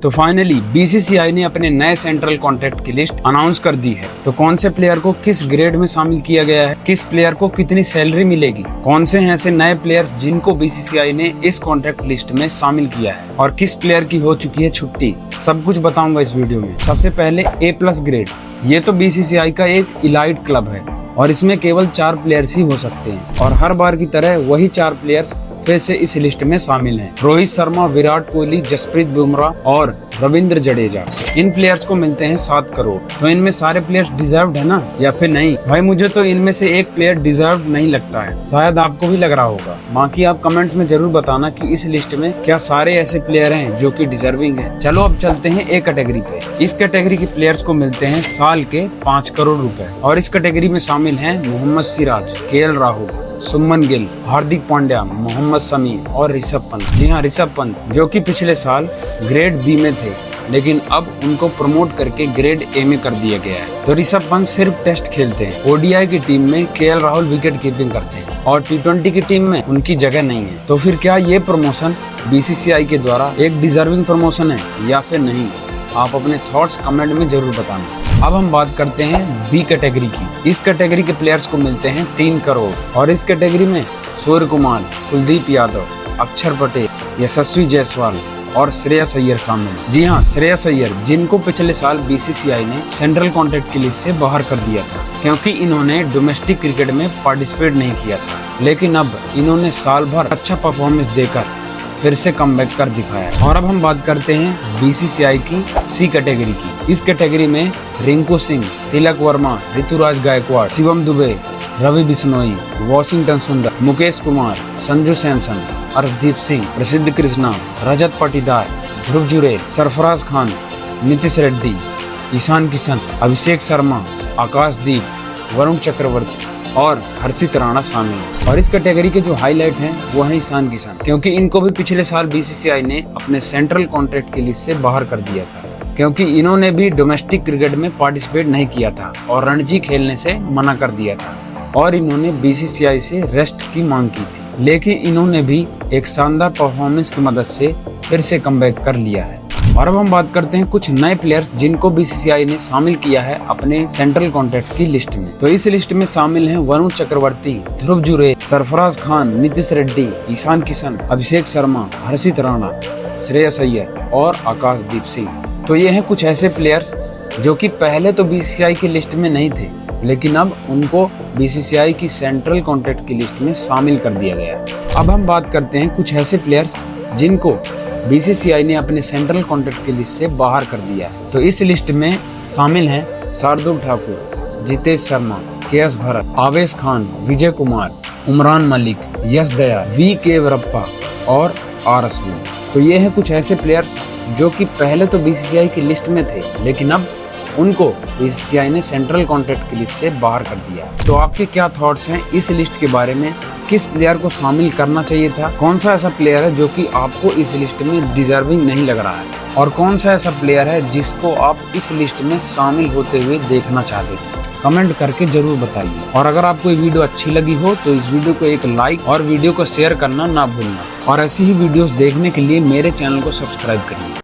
तो finally BCCI ने अपने नए सेंट्रल कॉन्ट्रैक्ट की लिस्ट अनाउंस कर दी है। तो कौन से प्लेयर को किस ग्रेड में शामिल किया गया है, किस प्लेयर को कितनी सैलरी मिलेगी, कौन से हैं ऐसे नए प्लेयर्स जिनको बीसीसीआई ने इस कॉन्ट्रैक्ट लिस्ट में शामिल किया है और किस प्लेयर की हो चुकी है छुट्टी, सब कुछ बताऊंगा इस वीडियो में। सबसे पहले A+ ग्रेड। ये तो बीसीसीआई का एक इलाइट क्लब है और इसमें केवल 4 प्लेयर्स ही हो सकते हैं और हर बार की तरह वही 4 प्लेयर्स फिर से इस लिस्ट में शामिल हैं। रोहित शर्मा, विराट कोहली, जसप्रीत बुमराह और रविंद्र जडेजा। इन प्लेयर्स को मिलते हैं 7 करोड़। तो इनमें सारे प्लेयर्स डिजर्व्ड है ना, या फिर नहीं? भाई मुझे तो इनमें से एक प्लेयर डिजर्व्ड नहीं लगता है, शायद आपको भी लग रहा होगा। बाकी आप कमेंट्स में जरूर बताना कि इस लिस्ट में क्या सारे ऐसे प्लेयर हैं जो कि डिजर्विंग है। चलो अब चलते हैं A कैटेगरी पे। इस कैटेगरी के प्लेयर्स को मिलते हैं साल के 5 करोड़ रुपए और इस कैटेगरी में शामिल हैं मोहम्मद सिराज, KL राहुल, सुमन गिल, हार्दिक पांड्या, मोहम्मद शमी और ऋषभ पंत। जी हाँ, ऋषभ पंत, जो कि पिछले साल ग्रेड B में थे लेकिन अब उनको प्रमोट करके ग्रेड A में कर दिया गया है। तो ऋषभ पंत सिर्फ टेस्ट खेलते हैं। ODI की टीम में KL राहुल विकेट कीपिंग करते हैं और T20 की टीम में उनकी जगह नहीं है। तो फिर क्या ये प्रमोशन बीसीसीआई के द्वारा एक डिजर्विंग प्रमोशन है या फिर नहीं? आप अपने थॉट्स कमेंट में जरूर बताना। अब हम बात करते हैं B कैटेगरी की। इस कैटेगरी के प्लेयर्स को मिलते हैं 3 करोड़ और इस कैटेगरी में सूर्य कुमार, कुलदीप यादव, अक्षर पटेल, यशस्वी जायसवाल और श्रेयस अय्यर शामिल हैं। जी हाँ, श्रेयस अय्यर, जिनको पिछले साल बीसीसीआई ने सेंट्रल कॉन्ट्रैक्ट की लिस्ट से बाहर कर दिया था क्योंकि इन्होंने डोमेस्टिक क्रिकेट में पार्टिसिपेट नहीं किया था, लेकिन अब इन्होंने साल भर अच्छा परफॉर्मेंस देकर फिर से कमबैक कर दिखाया। और अब हम बात करते हैं बीसीसीआई की C कैटेगरी की। इस कैटेगरी में रिंकू सिंह, तिलक वर्मा, ऋतुराज गायकवाड़, शिवम दुबे, रवि बिश्नोई, वॉशिंगटन सुंदर, मुकेश कुमार, संजू सैमसन, अर्शदीप सिंह, प्रसिद्ध कृष्णा, रजत पाटीदार, ध्रुव जुरेल, सरफराज खान, नीतीश रेड्डी, ईशान किशन, अभिषेक शर्मा, आकाशदीप, वरुण चक्रवर्ती और हर्षित राणा शामिल हैं। और इस कैटेगरी के जो हाईलाइट हैं वो है ईशान किशन, क्योंकि इनको भी पिछले साल बीसीसीआई ने अपने सेंट्रल कॉन्ट्रैक्ट की लिस्ट से बाहर कर दिया था क्योंकि इन्होंने भी डोमेस्टिक क्रिकेट में पार्टिसिपेट नहीं किया था और रणजी खेलने से मना कर दिया था और इन्होंने बीसीसीआई से रेस्ट की मांग की थी, लेकिन इन्होंने भी एक शानदार परफॉर्मेंस की मदद से फिर से कमबैक कर लिया है। और अब हम बात करते हैं कुछ नए प्लेयर्स जिनको बीसीसीआई ने शामिल किया है अपने सेंट्रल कॉन्ट्रैक्ट की लिस्ट में। तो इस लिस्ट में शामिल हैं वरुण चक्रवर्ती, ध्रुव जुरेल, सरफराज खान, नीतीश रेड्डी, ईशान किशन, अभिषेक शर्मा, हर्षित राणा, श्रेयस अय्यर और आकाशदीप सिंह। तो ये हैं कुछ ऐसे प्लेयर्स जो कि पहले तो बीसीसीआई की लिस्ट में नहीं थे लेकिन अब उनको बीसीसीआई की सेंट्रल कॉन्ट्रैक्ट की लिस्ट में शामिल कर दिया गया है। अब हम बात करते हैं कुछ ऐसे प्लेयर्स जिनको बीसीसीआई ने अपने सेंट्रल कॉन्ट्रैक्ट की लिस्ट से बाहर कर दिया है। तो इस लिस्ट में शामिल हैं शार्दुल ठाकुर, जितेश शर्मा, KS भरत, आवेश खान, विजय कुमार, उमरान मलिक, यश दया, VK वीरप्पा और R अश्विन। तो ये हैं कुछ ऐसे प्लेयर्स जो कि पहले तो बीसीसीआई की लिस्ट में थे लेकिन अब उनको बीसीसीआई ने सेंट्रल कॉन्ट्रैक्ट की लिस्ट से बाहर कर दिया। तो आपके क्या थॉट्स हैं इस लिस्ट के बारे में? किस प्लेयर को शामिल करना चाहिए था? कौन सा ऐसा प्लेयर है जो कि आपको इस लिस्ट में डिजर्विंग नहीं लग रहा है? और कौन सा ऐसा प्लेयर है जिसको आप इस लिस्ट में शामिल होते हुए देखना चाहते थे? कमेंट करके जरूर बताइए। और अगर आपको ये वीडियो अच्छी लगी हो तो इस वीडियो को एक लाइक और वीडियो को शेयर करना ना भूलना। और ऐसी ही वीडियोस देखने के लिए मेरे चैनल को सब्सक्राइब करिए।